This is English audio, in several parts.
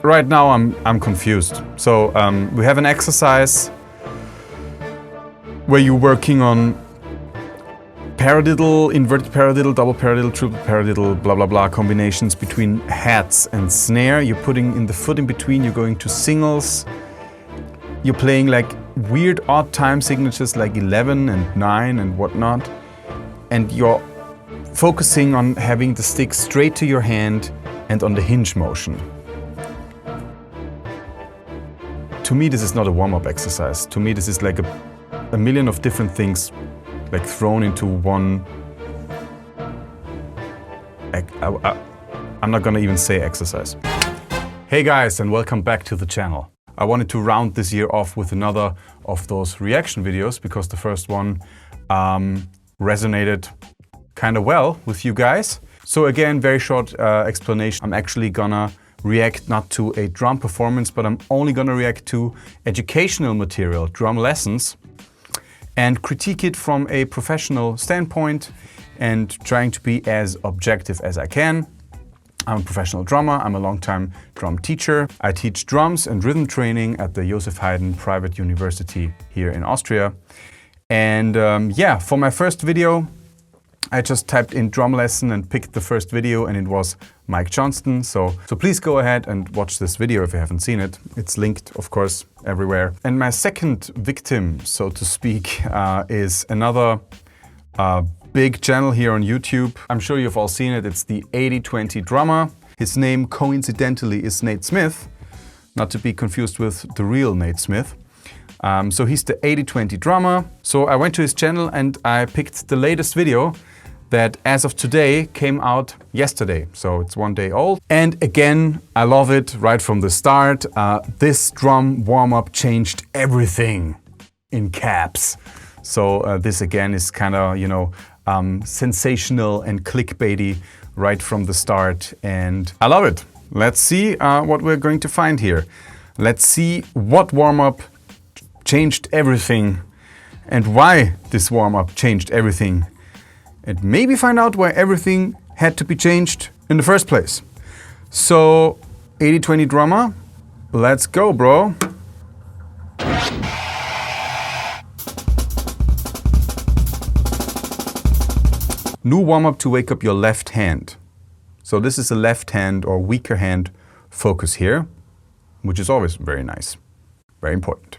Right now I'm confused. So we have an exercise where you're working on paradiddle, inverted paradiddle, double paradiddle, triple paradiddle, blah blah blah combinations between hats and snare. You're putting in the foot in between, you're going to singles. You're playing like weird odd time signatures like 11 and 9 and whatnot. And you're focusing on having the stick straight to your hand and on the hinge motion. To me, this is not a warm-up exercise. To me, this is like a million of different things like thrown into one. I'm not gonna even say exercise. Hey guys, and welcome back to the channel. I wanted to round this year off with another of those reaction videos because the first one resonated kind of well with you guys. So again, very short explanation. I'm actually gonna react not to a drum performance, but I'm only gonna react to educational material, drum lessons, and critique it from a professional standpoint and trying to be as objective as I can. I'm a professional drummer, I'm a long-time drum teacher. I teach drums and rhythm training at the Joseph Haydn Private University here in Austria. And yeah, for my first video, I just typed in drum lesson and picked the first video, and it was Mike Johnston. So please go ahead and watch this video if you haven't seen it. It's linked, of course, everywhere. And my second victim, so to speak, is another big channel here on YouTube. I'm sure you've all seen it. It's the 80/20 drummer. His name, coincidentally, is Nate Smith, not to be confused with the real Nate Smith. So he's the 80/20 drummer. So I went to his channel and I picked the latest video that as of today came out yesterday. So it's 1 day old. And again, I love it right from the start. This drum warm-up changed everything in caps. So this again is kind of, you know, sensational and clickbaity right from the start. And I love it. Let's see what we're going to find here. Let's see what warm-up changed everything and why this warm-up changed everything. And maybe find out why everything had to be changed in the first place. So, 80/20 drummer, let's go, bro. New warm-up to wake up your left hand. So this is a left hand or weaker hand focus here, which is always very nice, very important.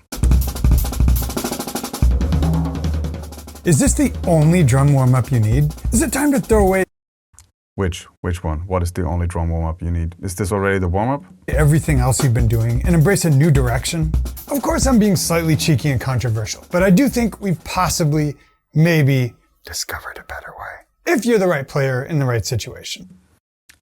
Is this the only drum warm-up you need? Is it time to throw away Which one? What is the only drum warm-up you need? Is this already the warm-up? everything else you've been doing and embrace a new direction? Of course, I'm being slightly cheeky and controversial, but I do think we've possibly, maybe, discovered a better way. If you're the right player in the right situation.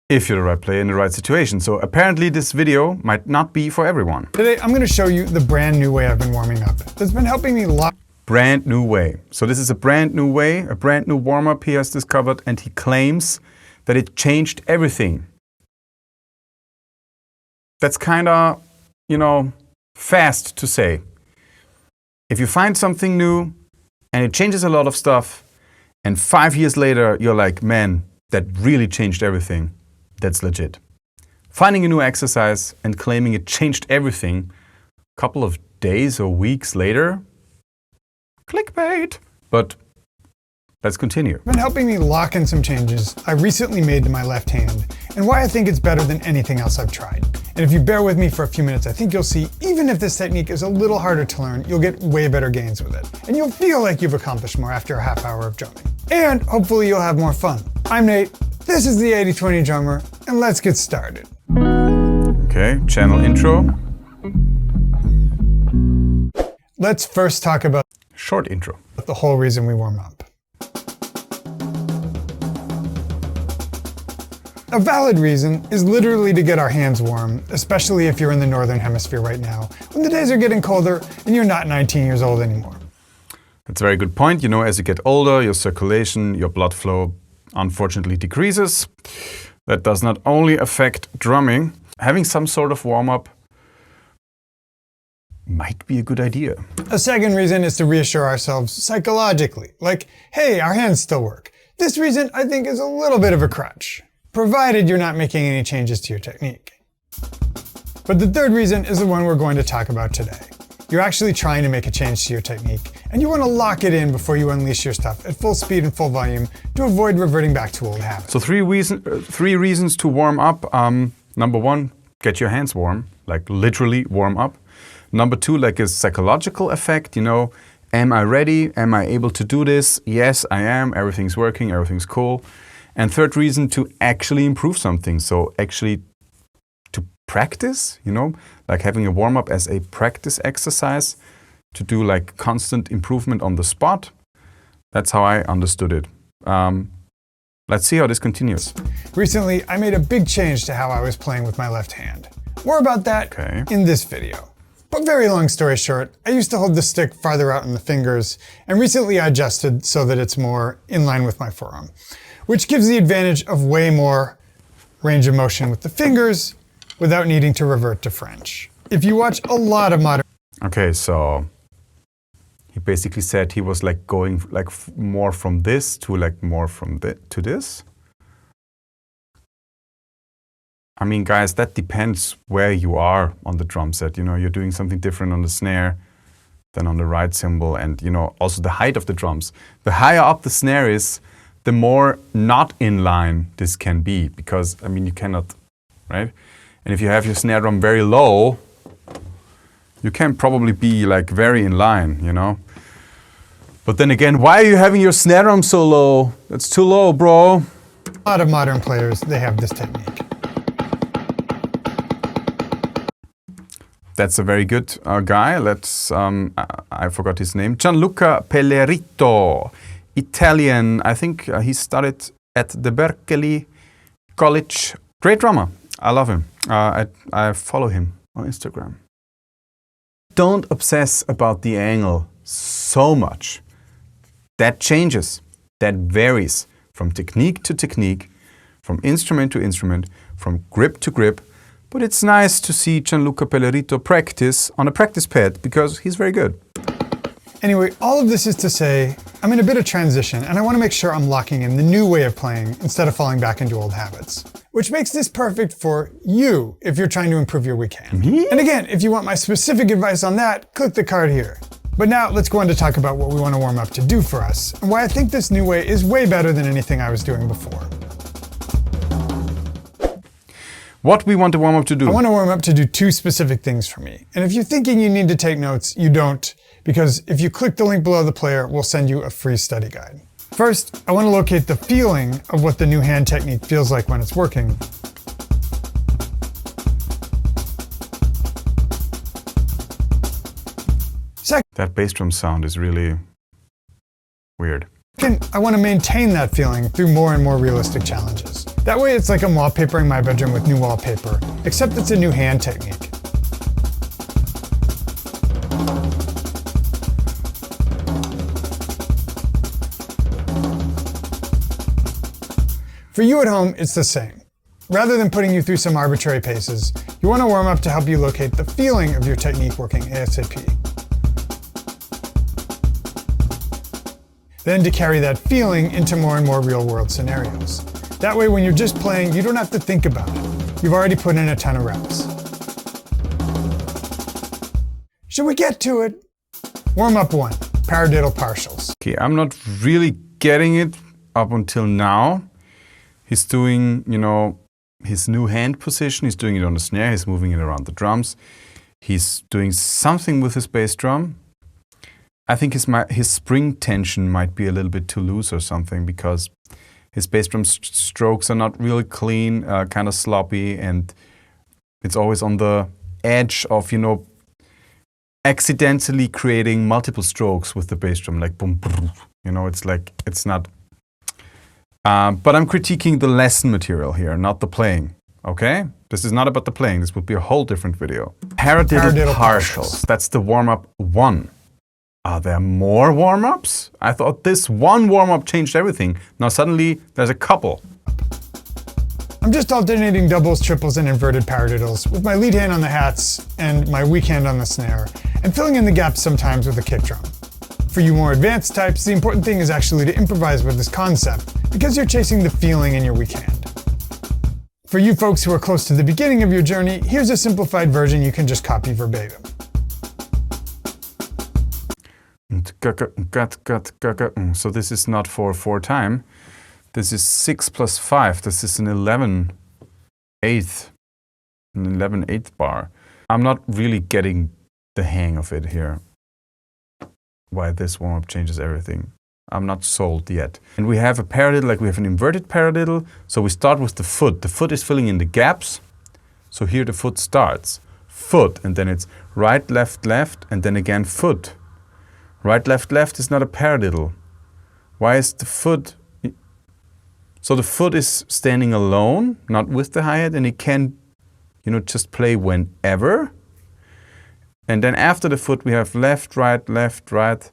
If you're the right player in the right situation. So apparently this video might not be for everyone. Today, I'm going to show you the brand new way I've been warming up that's been helping me lock. Brand new way. So this is a brand new way, a brand new warm-up he has discovered, and he claims that it changed everything. That's kind of, you know, fast to say. If you find something new and it changes a lot of stuff, and 5 years later you're like, man, that really changed everything, that's legit. Finding a new exercise and claiming it changed everything a couple of days or weeks later, clickbait. But let's continue. Been helping me lock in some changes I recently made to my left hand and why I think it's better than anything else I've tried. And if you bear with me for a few minutes, I think you'll see even if this technique is a little harder to learn, you'll get way better gains with it. And you'll feel like you've accomplished more after a half hour of drumming. And hopefully you'll have more fun. I'm Nate, this is the 80/20 drummer, and let's get started. Okay, channel intro. Let's first talk about Short intro. the whole reason we warm up. A valid reason is literally to get our hands warm, especially if you're in the northern hemisphere right now, when the days are getting colder and you're not 19 years old anymore. That's a very good point. You know, as you get older, your circulation, your blood flow unfortunately decreases. That does not only affect drumming. Having some sort of warm-up might be a good idea. A second reason is to reassure ourselves psychologically, like, hey, our hands still work. This reason, I think, is a little bit of a crutch, provided you're not making any changes to your technique. But the third reason is the one we're going to talk about today. You're actually trying to make a change to your technique, and you want to lock it in before you unleash your stuff at full speed and full volume to avoid reverting back to old habits. So three reasons to warm up. Number one, get your hands warm, like literally warm up. Number two, like a psychological effect, am I ready? Am I able to do this? Yes, I am. Everything's working, everything's cool. And third reason, to actually improve something. So actually to practice, like having a warm-up as a practice exercise to do like constant improvement on the spot. That's how I understood it. Let's see how this continues. Recently, I made a big change to how I was playing with my left hand. More about that in this video. But very long story short, I used to hold the stick farther out in the fingers, and recently I adjusted so that it's more in line with my forearm, which gives the advantage of way more range of motion with the fingers without needing to revert to French. If you watch a lot of modern... Okay, so he basically said he was like going like more from this to like more from to this. I mean, guys, that depends where you are on the drum set. You're doing something different on the snare than on the right cymbal, and also the height of the drums. The higher up the snare is, the more not in line this can be, because you cannot, right? And if you have your snare drum very low, you can probably be like very in line, But then again, why are you having your snare drum so low? That's too low, bro. A lot of modern players, they have this technique. That's a very good guy. I forgot his name. Gianluca Pellerito, Italian. I think he studied at the Berkeley College. Great drummer. I love him. I follow him on Instagram. Don't obsess about the angle so much. That changes. That varies from technique to technique, from instrument to instrument, from grip to grip. But it's nice to see Gianluca Pellerito practice on a practice pad because he's very good. Anyway, all of this is to say, I'm in a bit of transition and I want to make sure I'm locking in the new way of playing instead of falling back into old habits. Which makes this perfect for you if you're trying to improve your weak hand. And again, if you want my specific advice on that, click the card here. But now let's go on to talk about what we want to warm up to do for us and why I think this new way is way better than anything I was doing before. What we want to warm up to do? I want to warm up to do two specific things for me. And if you're thinking you need to take notes, you don't, because if you click the link below the player, we'll send you a free study guide. First, I want to locate the feeling of what the new hand technique feels like when it's working. Second, that bass drum sound is really weird. I want to maintain that feeling through more and more realistic challenges. That way it's like I'm wallpapering my bedroom with new wallpaper, except it's a new hand technique. For you at home, it's the same. Rather than putting you through some arbitrary paces, you want to warm up to help you locate the feeling of your technique working ASAP. Then to carry that feeling into more and more real-world scenarios. That way, when you're just playing, you don't have to think about it. You've already put in a ton of reps. Should we get to it? Warm up 1, paradiddle partials. Okay, I'm not really getting it up until now. He's doing, his new hand position. He's doing it on the snare. He's moving it around the drums. He's doing something with his bass drum. I think his spring tension might be a little bit too loose or something, because his bass drum strokes are not really clean, kind of sloppy, and it's always on the edge of, accidentally creating multiple strokes with the bass drum, like boom, boom. It's like, it's not. But I'm critiquing the lesson material here, not the playing, okay? This is not about the playing. This would be a whole different video. Paradiddle partials. That's the warm-up 1. Are there more warm-ups? I thought this one warm-up changed everything. Now suddenly there's a couple. I'm just alternating doubles, triples, and inverted paradiddles with my lead hand on the hats and my weak hand on the snare, and filling in the gaps sometimes with a kick drum. For you more advanced types, the important thing is actually to improvise with this concept, because you're chasing the feeling in your weak hand. For you folks who are close to the beginning of your journey, here's a simplified version you can just copy verbatim. So this is not 4/4 time. This is 6 plus 5. This is an 11/8. An 11/8 bar. I'm not really getting the hang of it here. Why this warm-up changes everything. I'm not sold yet. And we have a paradiddle, like we have an inverted paradiddle. So we start with the foot. The foot is filling in the gaps. So here the foot starts. Foot, and then it's right, left, left, and then again foot. Right, left, left is not a paradiddle. Why is the foot? So the foot is standing alone, not with the hi-hat, and it can, just play whenever. And then after the foot, we have left, right, left, right,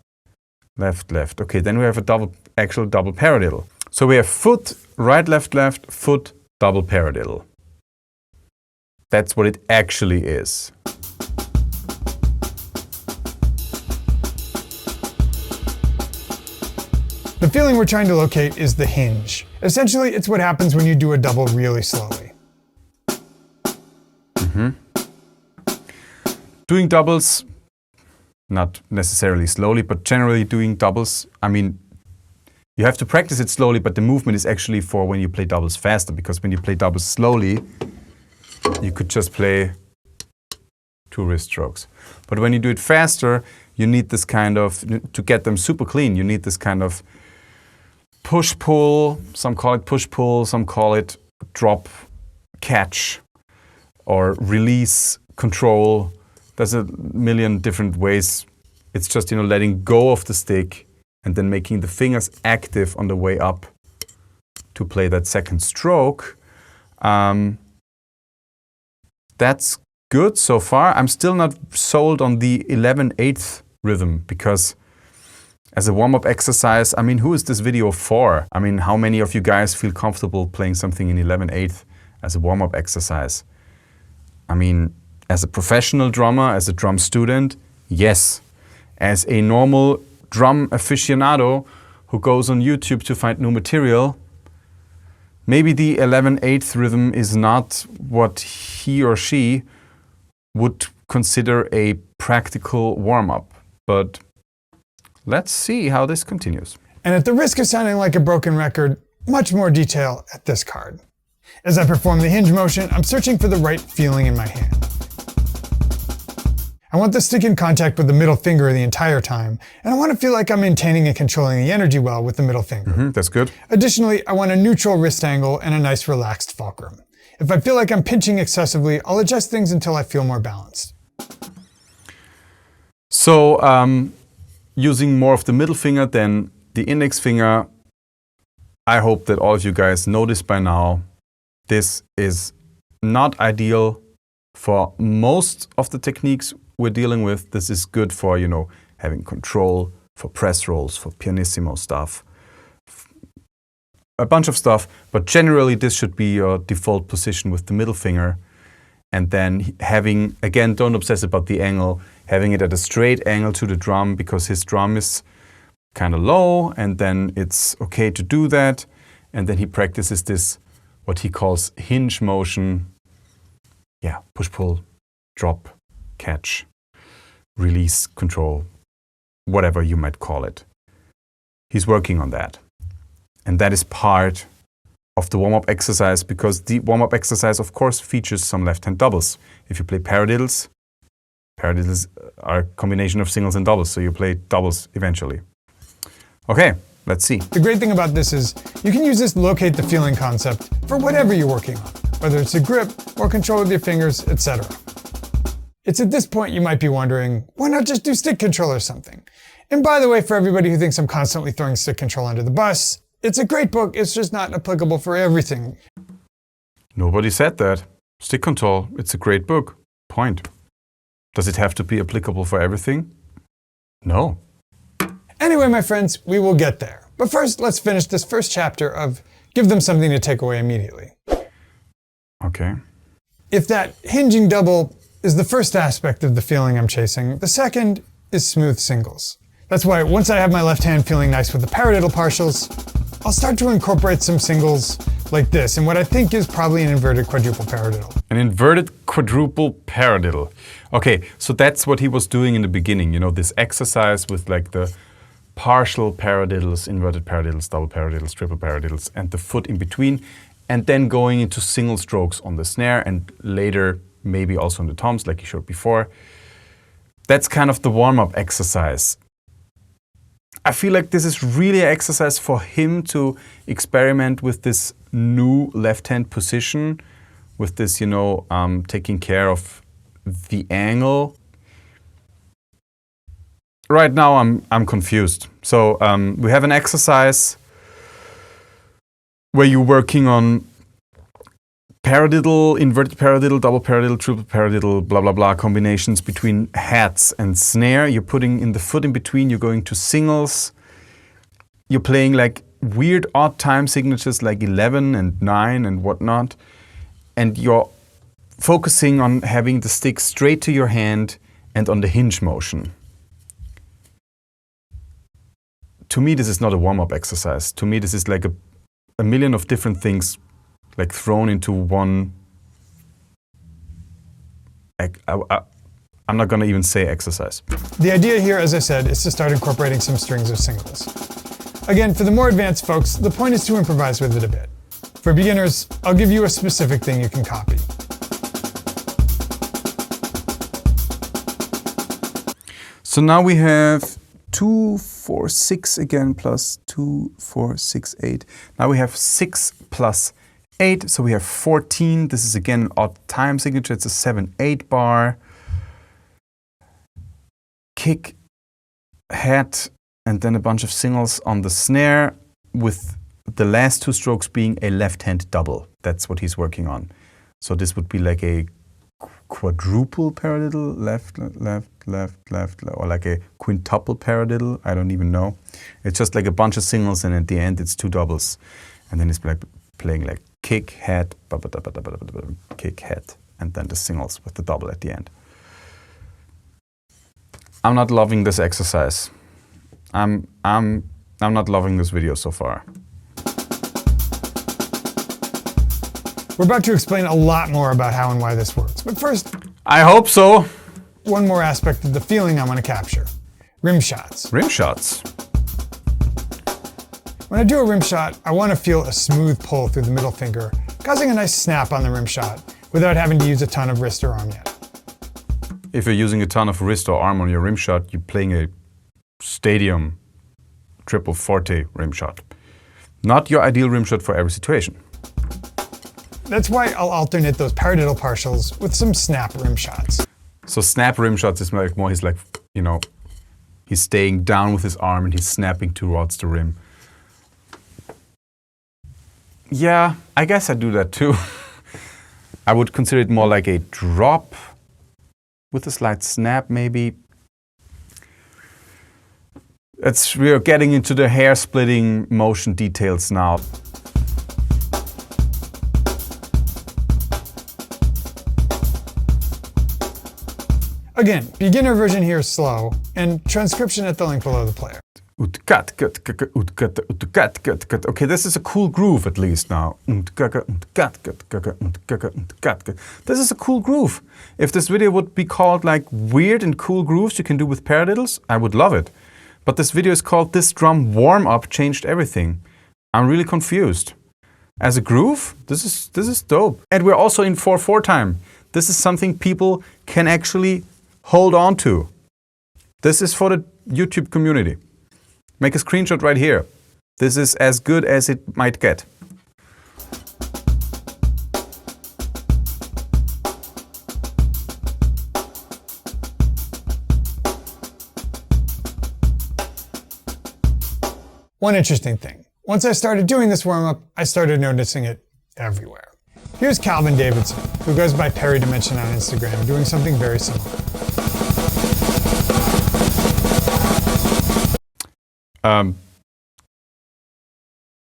left, left. Okay, then we have a actual double paradiddle. So we have foot, right, left, left, foot, double paradiddle. That's what it actually is. The feeling we're trying to locate is the hinge. Essentially, it's what happens when you do a double really slowly. Doing doubles, not necessarily slowly, but generally doing doubles, you have to practice it slowly, but the movement is actually for when you play doubles faster, because when you play doubles slowly, you could just play 2 wrist strokes. But when you do it faster, you need this kind of, to get them super clean, you need this kind of push-pull, some call it push-pull, some call it drop-catch, or release, control. There's a million different ways. It's just, letting go of the stick and then making the fingers active on the way up to play that second stroke. That's good so far. I'm still not sold on the 11/8 rhythm because as a warm-up exercise, who is this video for? How many of you guys feel comfortable playing something in 11/8 as a warm-up exercise? As a professional drummer, as a drum student, yes. As a normal drum aficionado who goes on YouTube to find new material, maybe the 11/8 rhythm is not what he or she would consider a practical warm-up. But let's see how this continues. And at the risk of sounding like a broken record, much more detail at this card. As I perform the hinge motion, I'm searching for the right feeling in my hand. I want the stick in contact with the middle finger the entire time, and I want to feel like I'm maintaining and controlling the energy well with the middle finger. That's good. Additionally, I want a neutral wrist angle and a nice relaxed fulcrum. If I feel like I'm pinching excessively, I'll adjust things until I feel more balanced. So, using more of the middle finger than the index finger, I hope that all of you guys know this by now. This is not ideal for most of the techniques we're dealing with. This is good for, having control, for press rolls, for pianissimo stuff, a bunch of stuff. But generally, this should be your default position with the middle finger. And then having, again, don't obsess about the angle, having it at a straight angle to the drum because his drum is kind of low, and then it's okay to do that. And then he practices this, what he calls hinge motion. Yeah, push, pull, drop, catch, release, control, whatever you might call it. He's working on that. And that is part of the warm-up exercise because the warm-up exercise, of course, features some left-hand doubles. If you play paradiddles are a combination of singles and doubles, so you play doubles eventually. Okay, let's see. The great thing about this is you can use this locate the feeling concept for whatever you're working on, whether it's a grip or control with your fingers, etc. It's at this point you might be wondering, why not just do stick control or something? And by the way, for everybody who thinks I'm constantly throwing stick control under the bus, it's a great book, it's just not applicable for everything. Nobody said that. Stick control, it's a great book. Point. Does it have to be applicable for everything? No. Anyway, my friends, we will get there. But first, let's finish this first chapter of Give Them Something to Take Away Immediately. Okay. If that hinging double is the first aspect of the feeling I'm chasing, the second is smooth singles. That's why once I have my left hand feeling nice with the paradiddle partials, I'll start to incorporate some singles like this, in what I think is probably an inverted quadruple paradiddle. An inverted quadruple paradiddle. Okay, so that's what he was doing in the beginning, you know, this exercise with like the partial paradiddles, inverted paradiddles, double paradiddles, triple paradiddles, and the foot in between, and then going into single strokes on the snare, and later maybe also on the toms, like you showed before. That's kind of the warm-up exercise. I feel like this is really an exercise for him to experiment with this new left-hand position, with this, you know, taking care of the angle. Right now I'm confused. So we have an exercise where you're working on paradiddle, inverted paradiddle, double paradiddle, triple paradiddle, blah, blah, blah, combinations between hats and snare. You're putting in the foot in between, you're going to singles. You're playing like weird odd time signatures like 11 and 9 and whatnot. And you're focusing on having the stick straight to your hand and on the hinge motion. To me, this is not a warm-up exercise. To me, this is like a million of different things like thrown into one. I'm not going to even say exercise. The idea here, as I said, is to start incorporating some strings of singles. Again, for the more advanced folks, the point is to improvise with it a bit. For beginners, I'll give you a specific thing you can copy. So now we have 2, 4, 6 again, plus 2, 4, 6, 8. Now we have 6 plus 8, so we have 14. This is again an odd time signature. It's a 7/8 bar. Kick, hat, and then a bunch of singles on the snare, with the last 2 strokes being a left-hand double. That's what he's working on. So this would be like a quadruple paradiddle, left, left, left, left, or like a quintuple paradiddle. I don't even know. It's just like a bunch of singles, and at the end it's 2 doubles, and then it's like playing like kick, hat, kick, hat, and then the singles with the double at the end. I'm not loving this exercise. I'm not loving this video so far. We're about to explain a lot more about how and why this works, but first, I hope so. One more aspect of the feeling I want to capture: rim shots. Rim shots. When I do a rim shot, I want to feel a smooth pull through the middle finger, causing a nice snap on the rim shot without having to use a ton of wrist or arm yet. If you're using a ton of wrist or arm on your rim shot, you're playing a stadium triple forte rim shot. Not your ideal rim shot for every situation. That's why I'll alternate those paradiddle partials with some snap rim shots. So snap rim shots is like more, he's like, you know, he's staying down with his arm and he's snapping towards the rim. Yeah, I guess I do that too. I would consider it more like a drop with a slight snap maybe. We're getting into the hair splitting motion details now. Again, beginner version here is slow, and transcription at the link below the player. Okay, this is a cool groove at least now. This is a cool groove. If this video would be called like weird and cool grooves you can do with paradiddles, I would love it. But this video is called "This Drum Warm-Up Changed Everything." I'm really confused. As a groove, this is dope. And we're also in 4/4 time. This is something people can actually hold on to. This is for the YouTube community. Make a screenshot right here. This is as good as it might get. One interesting thing. Once I started doing this warm-up, I started noticing it everywhere. Here's Calvin Davidson, who goes by Perry Dimension on Instagram, doing something very similar.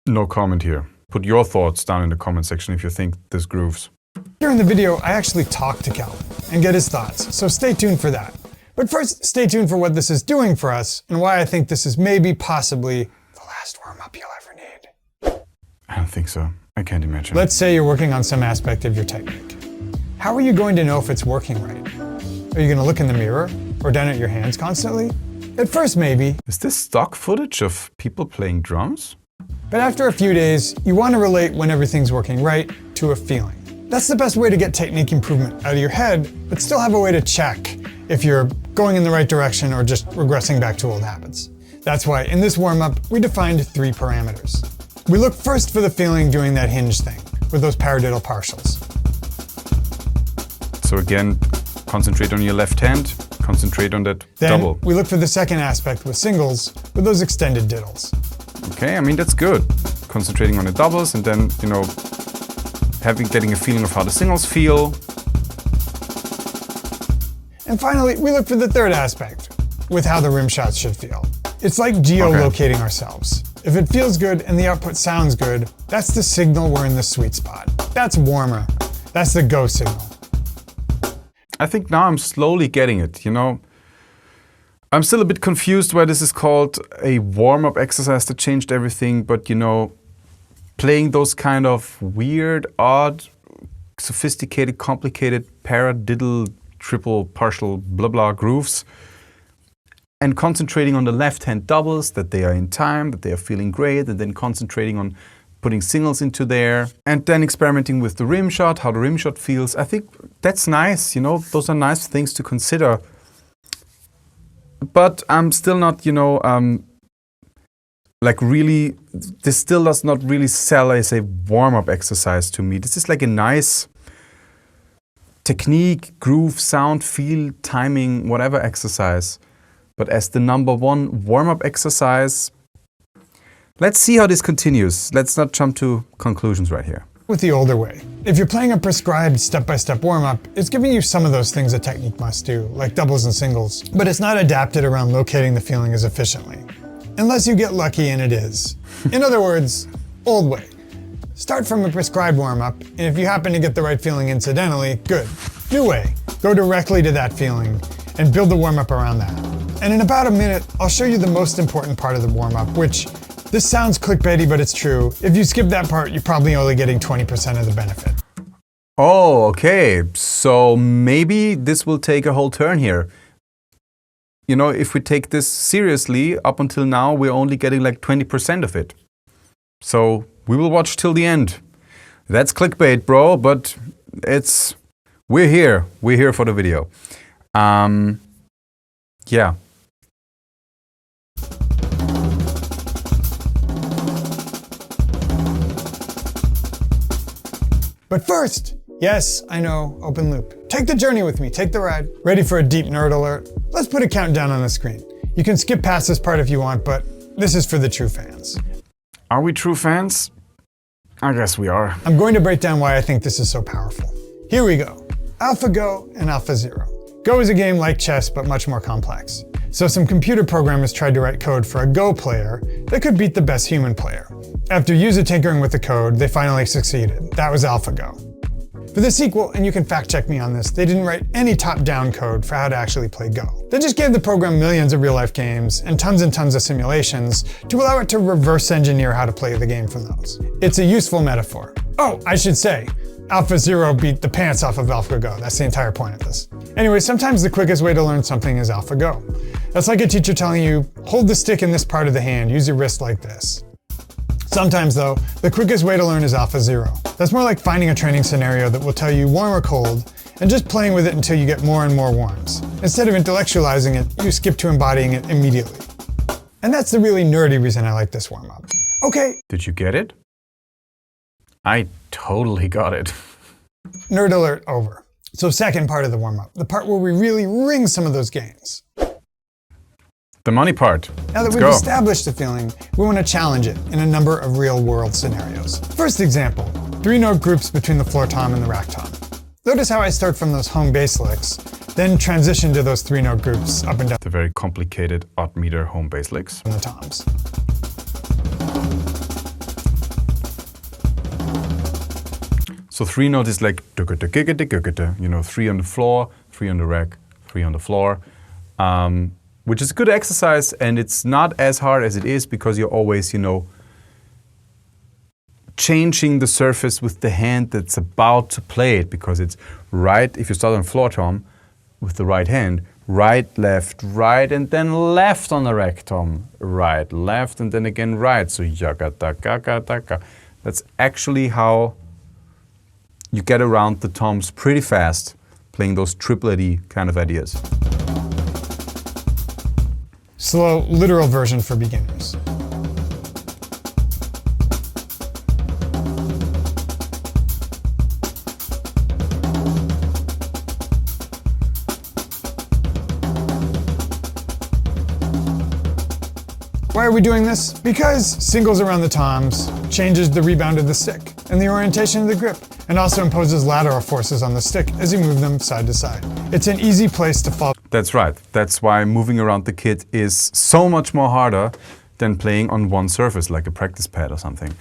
No comment here. Put your thoughts down in the comment section if you think this grooves. During the video, I actually talk to Calvin and get his thoughts, so stay tuned for that. But first, stay tuned for what this is doing for us and why I think this is maybe, possibly, the last warm-up you'll ever need. I don't think so. I can't imagine. Let's say you're working on some aspect of your technique. How are you going to know if it's working right? Are you going to look in the mirror or down at your hands constantly? At first, maybe. Is this stock footage of people playing drums? But after a few days, you want to relate when everything's working right to a feeling. That's the best way to get technique improvement out of your head, but still have a way to check if you're going in the right direction or just regressing back to old habits. That's why in this warm-up, we defined 3 parameters. We look first for the feeling doing that hinge thing with those paradiddle partials. So again, concentrate on your left hand, concentrate on that Then double. we look for the second aspect with singles with those extended diddles. Okay, I mean, that's good. Concentrating on the doubles and then, you know, getting a feeling of how the singles feel. And finally, we look for the third aspect with how the rim shots should feel. It's like geolocating ourselves. If it feels good and the output sounds good, that's the signal we're in the sweet spot. That's warmer. That's the go signal. I think now I'm slowly getting it, you know. I'm still a bit confused why this is called a warm-up exercise that changed everything, but you know, playing those kind of weird, odd, sophisticated, complicated paradiddle, triple, partial, blah blah grooves, and concentrating on the left-hand doubles, that they are in time, that they are feeling great, and then concentrating on putting singles into there, and then experimenting with the rim shot, how the rim shot feels. I think that's nice, you know, those are nice things to consider. But I'm still not, you know, like really, this still does not really sell as a warm-up exercise to me. This is like a nice technique, groove, sound, feel, timing, whatever exercise. But as the #1 warm-up exercise, let's see how this continues. Let's not jump to conclusions right here. With the older way. If you're playing a prescribed step-by-step warm-up, it's giving you some of those things a technique must do, like doubles and singles, but it's not adapted around locating the feeling as efficiently. Unless you get lucky and it is. In other words, old way. Start from a prescribed warm-up, and if you happen to get the right feeling incidentally, good. New way. Go directly to that feeling and build the warm-up around that. And in about a minute, I'll show you the most important part of the warm-up, which this sounds clickbaity, but it's true. If you skip that part, you're probably only getting 20% of the benefit. Oh, okay. So maybe this will take a whole turn here. You know, if we take this seriously, up until now, we're only getting like 20% of it. So we will watch till the end. That's clickbait, bro, but we're here for the video. Yeah. But first, yes, I know, open loop. Take the journey with me, take the ride. Ready for a deep nerd alert? Let's put a countdown on the screen. You can skip past this part if you want, but this is for the true fans. Are we true fans? I guess we are. I'm going to break down why I think this is so powerful. Here we go. AlphaGo and AlphaZero. Go is a game like chess, but much more complex. So some computer programmers tried to write code for a Go player that could beat the best human player. After user tinkering with the code, they finally succeeded. That was AlphaGo. For the sequel, and you can fact check me on this, they didn't write any top-down code for how to actually play Go. They just gave the program millions of real-life games and tons of simulations to allow it to reverse engineer how to play the game from those. It's a useful metaphor. Oh, I should say, AlphaZero beat the pants off of AlphaGo. That's the entire point of this. Anyway, sometimes the quickest way to learn something is AlphaGo. That's like a teacher telling you, hold the stick in this part of the hand, use your wrist like this. Sometimes though, the quickest way to learn is AlphaZero. That's more like finding a training scenario that will tell you warm or cold, and just playing with it until you get more and more warms. Instead of intellectualizing it, you skip to embodying it immediately. And that's the really nerdy reason I like this warm-up. Okay. Did you get it? I totally got it. Nerd alert over. So second part of the warm-up, the part where we really ring some of those gains. The money part. Now that we've established the feeling, we want to challenge it in a number of real-world scenarios. First example, 3-note groups between the floor tom and the rack tom. Notice how I start from those home bass licks, then transition to those 3-note groups up and down the very complicated odd meter home bass licks. from the toms. So 3-note is like, you know, 3 on the floor, 3 on the rack, 3 on the floor. Which is a good exercise, and it's not as hard as it is because you're always, you know, changing the surface with the hand that's about to play it, because it's right, if you start on floor tom with the right hand, right, and then left on the rag tom, right, left, and then again right. So yaga taka taka. That's actually how you get around the toms pretty fast, playing those triplet-y kind of ideas. Slow, literal version for beginners. Why are we doing this? Because singles around the toms changes the rebound of the stick and the orientation of the grip, and also imposes lateral forces on the stick as you move them side to side. It's an easy place to fall. That's right. That's why moving around the kit is so much more harder than playing on one surface, like a practice pad or something.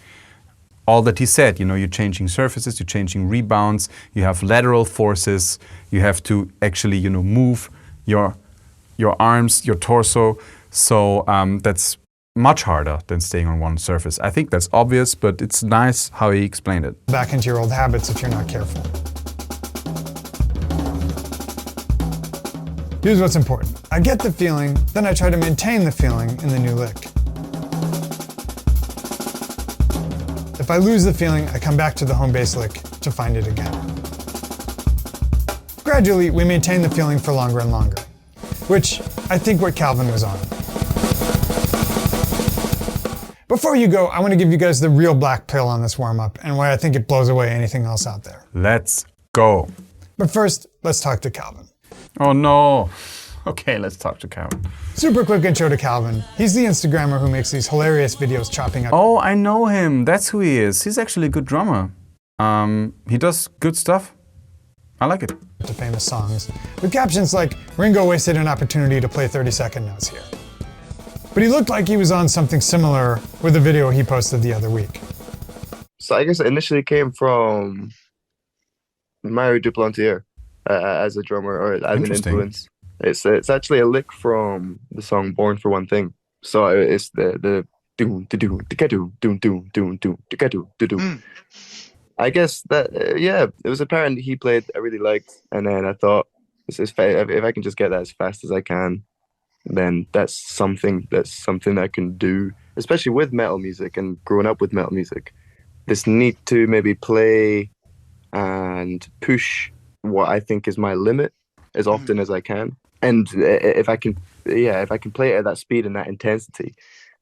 All that he said, you know, you're changing surfaces, you're changing rebounds, you have lateral forces, you have to actually, you know, move your arms, your torso. So that's much harder than staying on one surface. I think that's obvious, but it's nice how he explained it. Back into your old habits if you're not careful. Here's what's important. I get the feeling, then I try to maintain the feeling in the new lick. If I lose the feeling, I come back to the home base lick to find it again. Gradually, we maintain the feeling for longer and longer, which I think what Calvin was on. Before you go, I want to give you guys the real black pill on this warm-up and why I think it blows away anything else out there. Let's go. But first, let's talk to Calvin. Oh no. Okay, let's talk to Calvin. Super quick intro to Calvin. He's the Instagrammer who makes these hilarious videos chopping up. Oh, I know him. That's who he is. He's actually a good drummer. He does good stuff. I like it. To famous songs with captions like, Ringo wasted an opportunity to play 30-second notes here. But he looked like he was on something similar with a video he posted the other week. So I guess it initially came from Mario Duplantier as a drummer, or as an influence. It's actually a lick from the song "Born for One Thing." So it's the doom to doom to doom doom doom doom doom to doom. I guess that yeah, it was a pattern he played I really liked, and then I thought, if I can just get that as fast as I can, then that's something I can do, especially with metal music and growing up with metal music. This need to maybe play and push what I think is my limit as often as I can. And if I can play it at that speed and that intensity,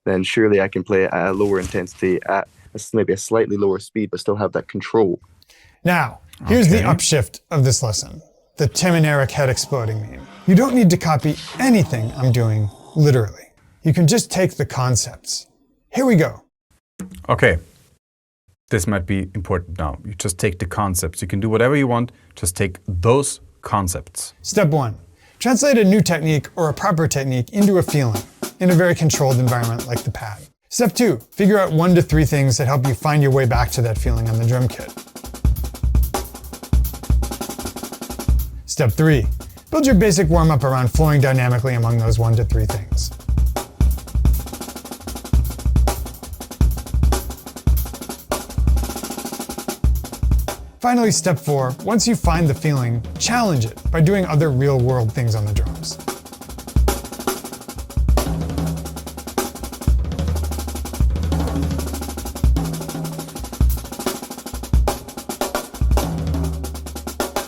then surely I can play it at a lower intensity at maybe a slightly lower speed, but still have that control. Now, here's the upshift of this lesson. The Tim and Eric head exploding meme. You don't need to copy anything I'm doing, literally. You can just take the concepts. Here we go. Okay. This might be important now. You just take the concepts. You can do whatever you want. Just take those concepts. Step 1. Translate a new technique or a proper technique into a feeling in a very controlled environment like the pad. Step 2. Figure out 1 to 3 things that help you find your way back to that feeling on the drum kit. Step 3. Build your basic warm-up around flowing dynamically among those 1 to 3 things. Finally, step 4. Once you find the feeling, challenge it by doing other real-world things on the drums.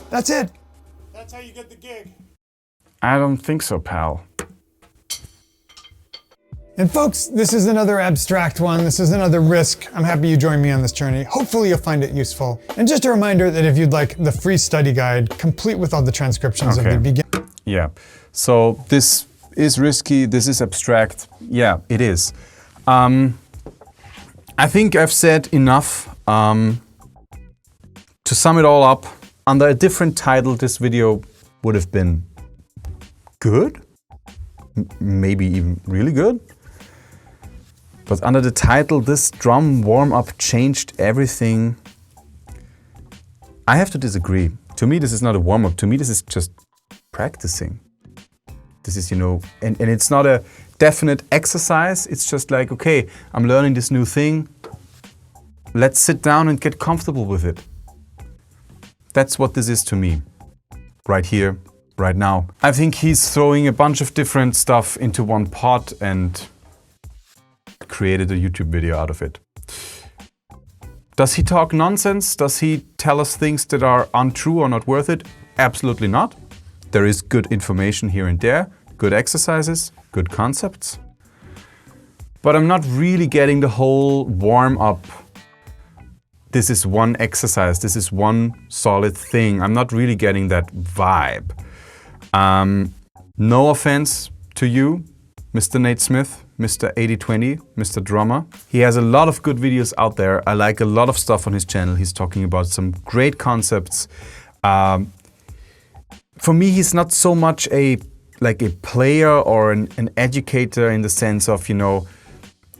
That's it. That's how you get the gig. I don't think so, pal. And folks, this is another abstract one. This is another risk. I'm happy you joined me on this journey. Hopefully you'll find it useful. And just a reminder that if you'd like the free study guide, complete with all the transcriptions of the beginning. Yeah, so this is risky, this is abstract. Yeah, it is. I think I've said enough. To sum it all up, under a different title, this video would have been good, maybe even really good. But under the title, this drum warm-up changed everything. I have to disagree. To me, this is not a warm-up. To me, this is just practicing. This is, and it's not a definite exercise. It's just like, okay, I'm learning this new thing. let's sit down and get comfortable with it. That's what this is to me. Right here, right now. I think he's throwing a bunch of different stuff into one pot and created a YouTube video out of it. Does he talk nonsense? Does he tell us things that are untrue or not worth it? Absolutely not. There is good information here and there, good exercises, good concepts. But I'm not really getting the whole warm-up. This is one exercise, this is one solid thing. I'm not really getting that vibe. No offense to you, Mr. Nate Smith, Mr. 8020, Mr. Drummer. He has a lot of good videos out there. I like a lot of stuff on his channel. He's talking about some great concepts. For me, he's not so much a player or an educator in the sense of, you know,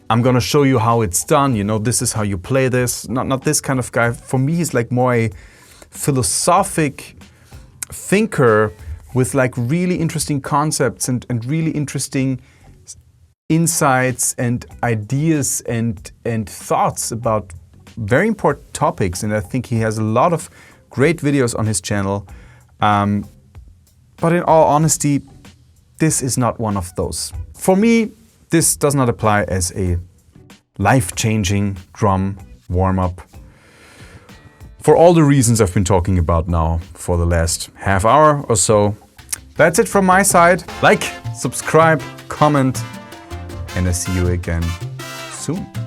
I'm gonna show you how it's done, you know, this is how you play this. Not this kind of guy. For me, he's like more a philosophic thinker with like really interesting concepts and really interesting insights and ideas and thoughts about very important topics. And I think he has a lot of great videos on his channel. But in all honesty, this is not one of those. For me, this does not apply as a life-changing drum warm-up. For all the reasons I've been talking about now for the last half hour or so. That's it from my side. Like, subscribe, comment, and I see you again soon.